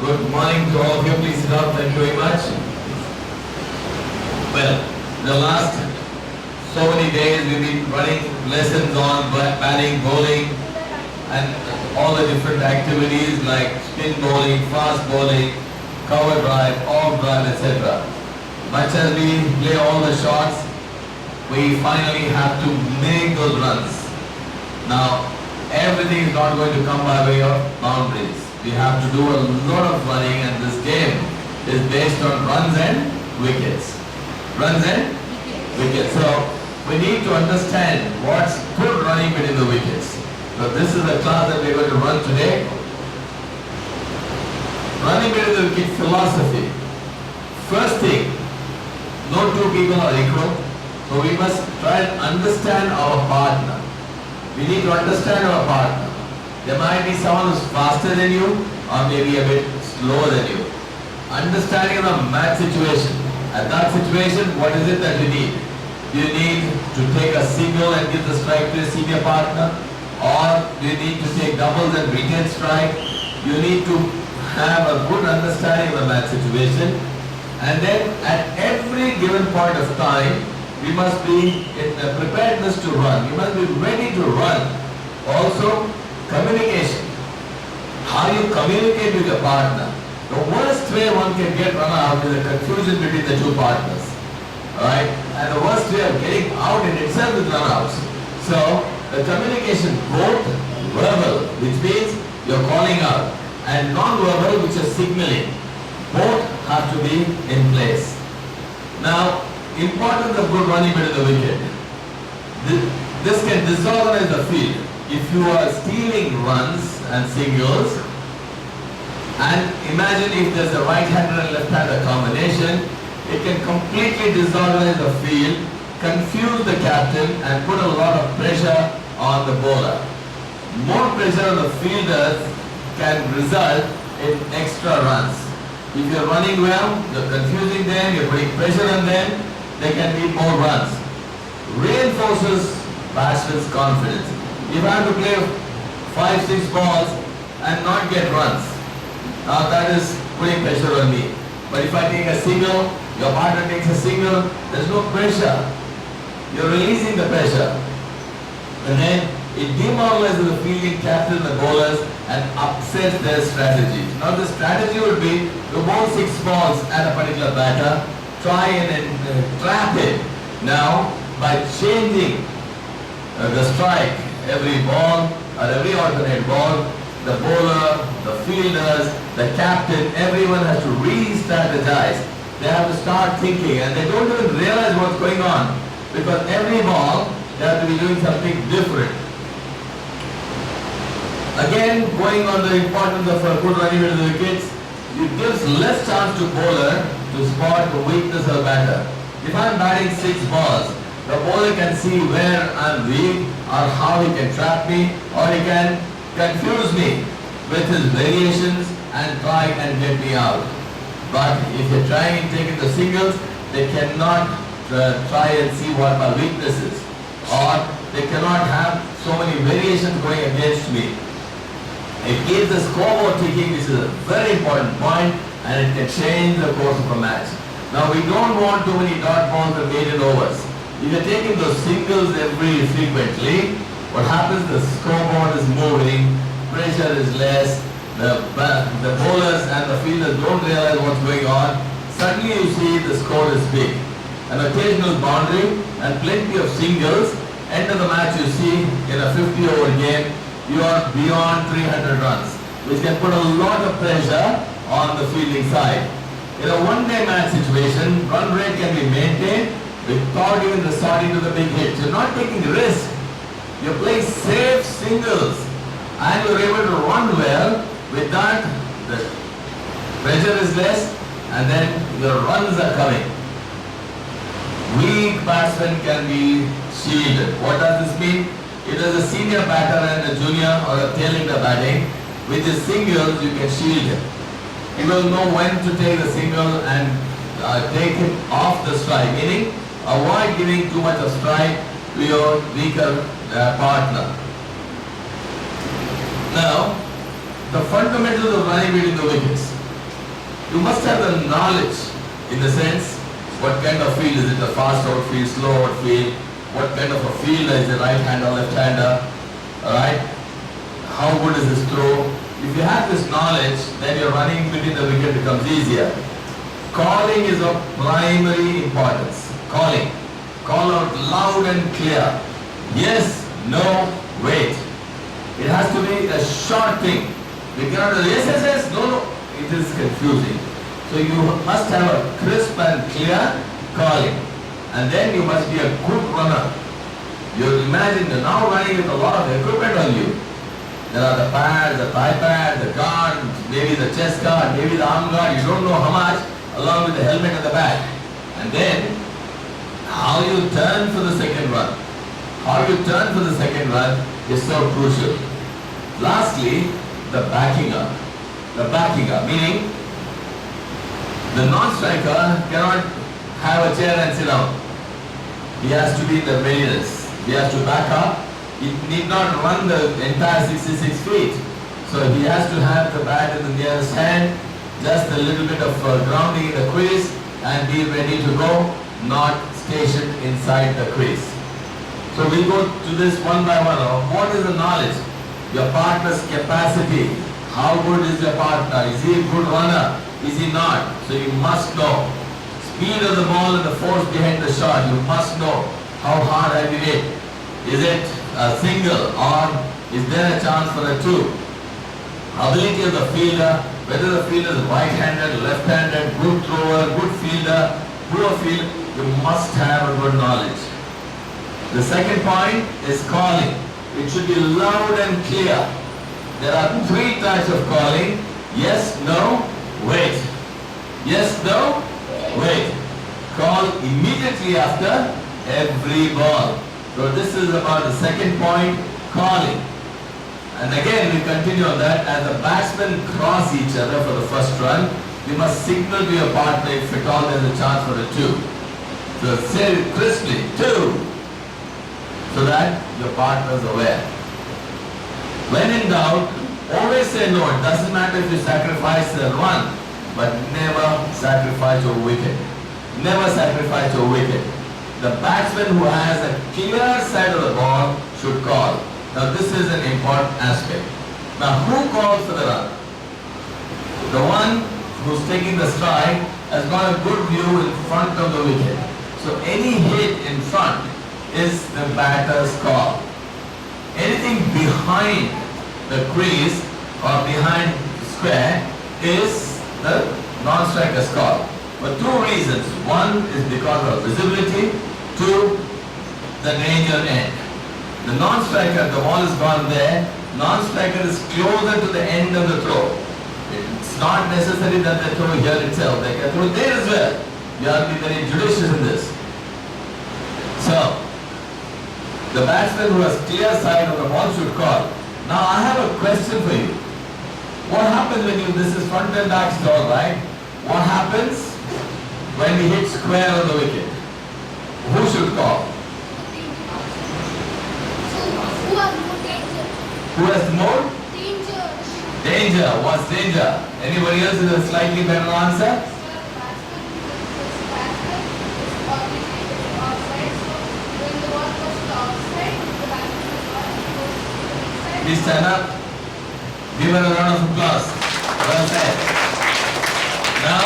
Good morning to all of you. Please sit down. Thank you very much. Well, the last so many days we've been running lessons on batting, bowling, and all the different activities like spin bowling, fast bowling, cover drive, off drive, etc. Much as we play all the shots, we finally have to make those runs. Now, everything is not going to come by way of boundaries. We have to do a lot of running, and this game is based on runs and wickets. Runs and wickets. So, we need to understand what's good running between the wickets. So, this is the class that we're going to run today. Running between the wicket philosophy. First thing, no two people are equal. So, we must try and understand our partner. We need to understand our partner. There might be someone who's faster than you or maybe a bit slower than you. Understanding the match situation. At that situation, what is it that you need? Do you need to take a single and give the strike to a senior partner? Or do you need to take doubles and retain strike? You need to have a good understanding of the match situation. And then at every given point of time, we must be in a preparedness to run. We must be ready to run. Also, communication. How you communicate with your partner. The worst way one can get run out is a confusion between the two partners. Alright? And the worst way of getting out in itself is run outs. So, the communication, both verbal, which means you're calling out, and non-verbal, which is signaling, both have to be in place. Now, importance of good running between the wicket. This can disorganize the field. If you are stealing runs and singles, and imagine if there's a right-hander and left-hander combination, it can completely disorganize the field, confuse the captain, and put a lot of pressure on the bowler. More pressure on the fielders can result in extra runs. If you're running well, you're confusing them, you're putting pressure on them, there can be more runs. Reinforces batsman's confidence. If I have to play 5-6 balls and not get runs, now that is putting pressure on me. But if I take a single, your partner takes a single, there's no pressure. You're releasing the pressure. And then it demoralizes the fielding captain, the bowlers, and upsets their strategy. Now the strategy would be to bowl 6 balls at a particular batter, try and trap it. Now, by changing the strike every ball or every alternate ball, the bowler, the fielders, the captain, everyone has to re-strategize. They have to start thinking, and they don't even realize what's going on, because every ball they have to be doing something different. Again, going on the importance of a good running between the wickets, it gives less chance to bowler to spot the weakness of the batter. If I'm batting 6 balls, the bowler can see where I'm weak or how he can trap me, or he can confuse me with his variations and try and get me out. But if you're trying and taking the singles, they cannot try and see what my weakness is, or they cannot have so many variations going against me. It keeps the scoreboard ticking, which is a very important point, and it can change the course of a match. Now, we don't want too many dot balls and maiden overs. If you're taking those singles every frequently, what happens, the scoreboard is moving, pressure is less, the bowlers and the fielders don't realize what's going on. Suddenly you see the score is big. An occasional boundary and plenty of singles. End of the match you see in a 50-over game, you are beyond 300 runs, which can put a lot of pressure on the fielding side. In a one-day match situation, run rate can be maintained without even resorting to the big hits. You're not taking risk. You're playing safe singles, and you're able to run well. With that, the pressure is less, and then your runs are coming. Weak batsmen can be shielded. What does this mean? If there's a senior batter and a junior or a tail-ender batting, with the singles you can shield him. You will know when to take the single and take him off the strike, meaning avoid giving too much of strike to your weaker partner. Now, the fundamentals of running between the wickets. You must have the knowledge in the sense, what kind of field is it, a fast outfield, slow outfield, what kind of a fielder is it, right-hander, left-hander, alright? How good is this throw? If you have this knowledge, then your running between the wicket becomes easier. Calling is of primary importance. Calling. Call out loud and clear. Yes, no, wait. It has to be a short thing. We cannot do yes, yes, yes, no, no. It is confusing. So you must have a crisp and clear calling. And then you must be a good runner. You imagine you're now running with a lot of equipment on you. There are the pads, the thigh pad, the guard, maybe the chest guard, maybe the arm guard, you don't know how much, along with the helmet at the back. And then, how you turn for the second run. How you turn for the second run is so crucial. Lastly, the backing up. The backing up, meaning the non-striker cannot have a chair and sit down. He has to be in the readiness. He has to back up. He need not run the entire 66 feet. So he has to have the bat in the nearest hand, just a little bit of grounding in the crease, and be ready to go, not stationed inside the crease. So we go to this one by one. What is the knowledge? Your partner's capacity. How good is your partner? Is he a good runner? Is he not? So you must know. Speed of the ball and the force behind the shot. You must know. How hard have you hit? Is it a single or is there a chance for a two? Ability of the fielder, whether the fielder is right-handed, left-handed, good thrower, good fielder, poor fielder, you must have a good knowledge. The second point is calling. It should be loud and clear. There are three types of calling. Yes, no, wait. Yes, no, wait. Call immediately after every ball. So this is about the second point, calling. And again we continue on that. As the batsmen cross each other for the first run, you must signal to your partner if at all there is a chance for a two. So say it crisply, two, so that your partner is aware. When in doubt, always say no. It doesn't matter if you sacrifice a run, but never sacrifice your wicket. Never sacrifice your wicket. The batsman who has a clear side of the ball should call. Now this is an important aspect. Now who calls for the run? The one who's taking the strike has got a good view in front of the wicket. So any hit in front is the batter's call. Anything behind the crease or behind the square is the non-striker's call. For two reasons. One is because of visibility. Two, the danger end. The non-striker, the ball is gone there. Non-striker is closer to the end of the throw. It's not necessary that they throw here itself. They can throw there as well. You have to be very judicious in this. So, the batsman who has clear side of the ball should call. Now I have a question for you. What happens when this is front and back stall, right? What happens when we hit square on the wicket? Who should call? Who has more? Danger. Danger. What's danger? Anybody else with a slightly better answer? Please stand up. Give her a round of applause. Well said. Now,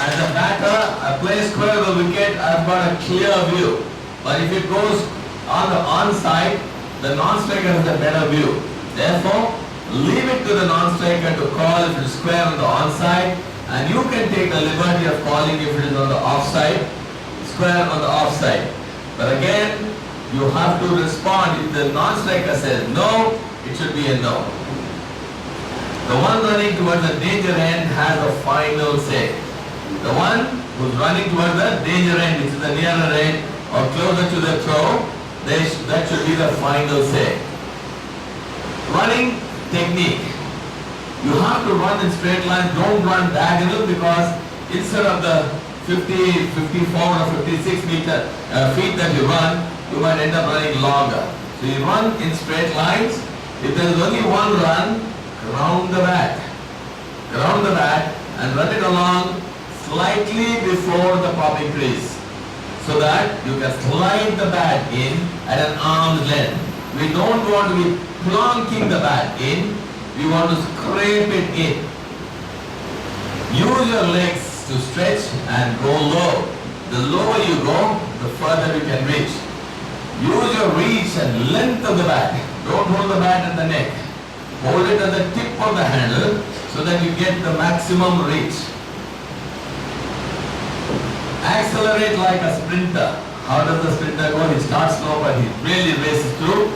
as a batter, I play square of the wicket, I've got a clear view. But if it goes on the onside, the non-striker has a better view. Therefore, leave it to the non-striker to call if it is square on the onside, and you can take the liberty of calling if it is on the offside, square on the offside. But again, you have to respond. If the non-striker says no, it should be a no. The one running towards the danger end has a final say. The one who's running towards the danger end, which is the nearer end or closer to the throw, that should be the final say. Running technique. You have to run in straight lines. Don't run diagonal, because instead of the 50, 54 or 56 feet that you run, you might end up running longer. So you run in straight lines. If there is only one run, ground the bat. Ground the bat, and run it along slightly before the popping crease, so that you can slide the bat in at an arm's length. We don't want to be plonking the bat in, we want to scrape it in. Use your legs to stretch and go low. The lower you go, the further you can reach. Use your reach and length of the bat. Don't hold the bat at the neck. Hold it at the tip of the handle so that you get the maximum reach. Accelerate like a sprinter. How does the sprinter go? He starts slow but he really races through.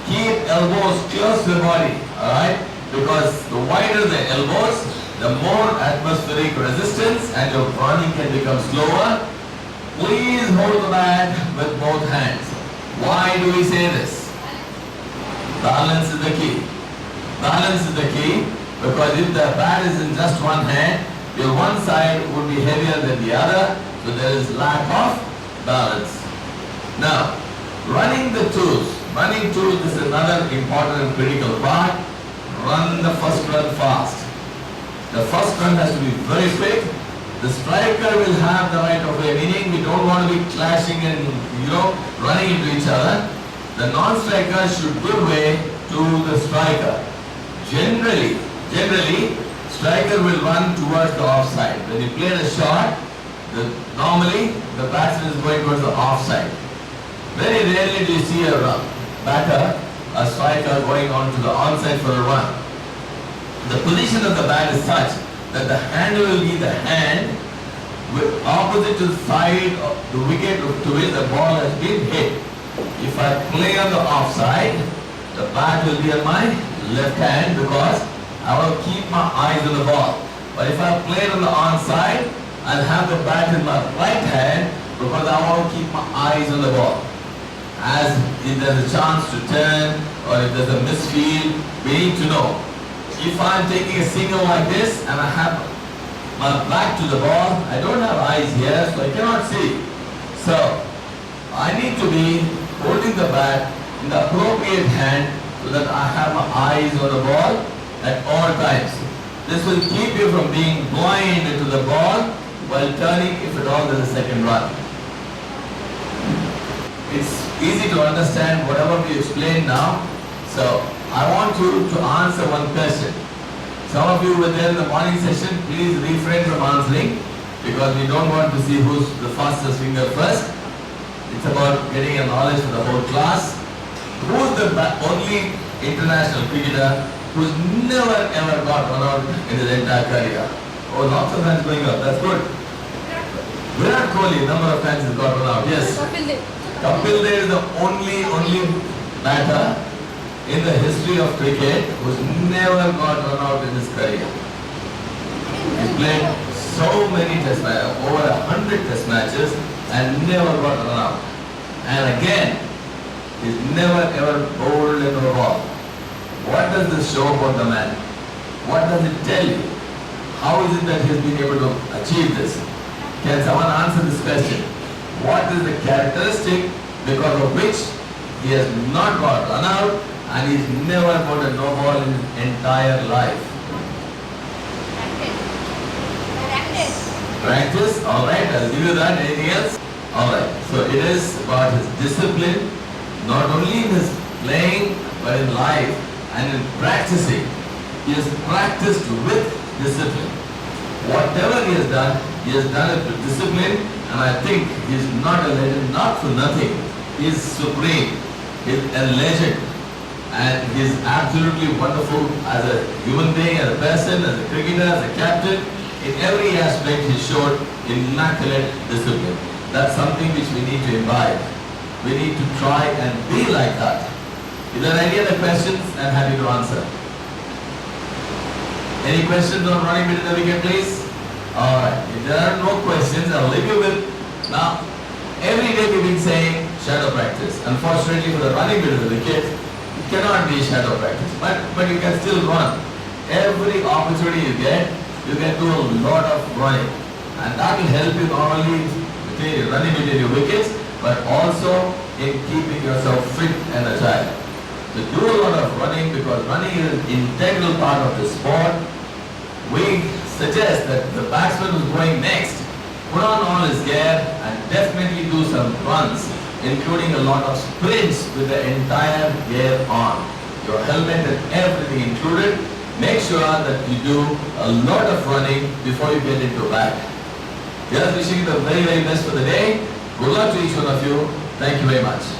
Keep elbows close to the body, alright? Because the wider the elbows, the more atmospheric resistance and your running can become slower. Please hold the bat with both hands. Why do we say this? Balance is the key. Balance is the key because if the bat is in just one hand, your one side would be heavier than the other, so there is lack of balance. Now, running the tools. Running tools is another important and critical part. Run the first run fast. The first run has to be very quick. The striker will have the right of way, meaning we don't want to be clashing and running into each other. The non-striker should give way to the striker. Generally, striker will run towards the offside. When you play the shot, normally the batsman is going towards the offside. Very rarely do you see a striker going on to the onside for a run. The position of the bat is such that the handle will be the hand with opposite to the side of the wicket to which the ball has been hit. If I play on the offside, the bat will be on my left hand because I will keep my eyes on the ball. But if I play on the onside, I'll have the bat in my right hand because I want to keep my eyes on the ball. As if there's a chance to turn or if there's a misfield, we need to know. If I'm taking a single like this and I have my back to the ball, I don't have eyes here, so I cannot see. So, I need to be holding the bat in the appropriate hand so that I have my eyes on the ball at all times. This will keep you from being blind to the ball while turning if at all there's a second run. It's easy to understand whatever we explained now. So, I want you to answer one question. Some of you were there in the morning session, please refrain from answering because we don't want to see who's the fastest finger first. It's about getting a knowledge for the whole class. Who's the only international cricketer who's never ever got run out in his entire career? Oh, lots of hands going up, that's good. Virat Kohli, number of times he's got run out, yes. Kapil Dev is the only batter in the history of cricket who's never got run out in his career. He's played so many test matches, over 100 test matches and never got run out. And again, he's never ever bowled into a ball. What does this show about the man? What does it tell you? How is it that he's been able to achieve this? Can someone answer this question? What is the characteristic because of which he has not got run out and he's never got a no ball in his entire life? Practice. Alright, I'll give you that. Anything else? Alright, so it is about his discipline, not only in his playing but in life and in practicing. He has practiced with discipline. Whatever he has done it with discipline, and I think he is not a legend, not for nothing. He is supreme. He is a legend. And he is absolutely wonderful as a human being, as a person, as a cricketer, as a captain. In every aspect he showed immaculate discipline. That's something which we need to imbibe. We need to try and be like that. If there are any other questions, I'm happy to answer. Any questions on running between the wicket, please? Alright, if there are no questions, I'll leave you with, now, every day we've been saying shadow practice. Unfortunately, for the running between the wicket, it cannot be shadow practice, but you can still run. Every opportunity you can do a lot of running. And that will help you not only with running between your wickets, but also in keeping yourself fit and agile. So do a lot of running because running is an integral part of the sport. We suggest that the batsman who's going next put on all his gear and definitely do some runs, including a lot of sprints with the entire gear on. Your helmet and everything included. Make sure that you do a lot of running before you get into bat. Just wishing you the very, very best for the day. Good luck to each one of you. Thank you very much.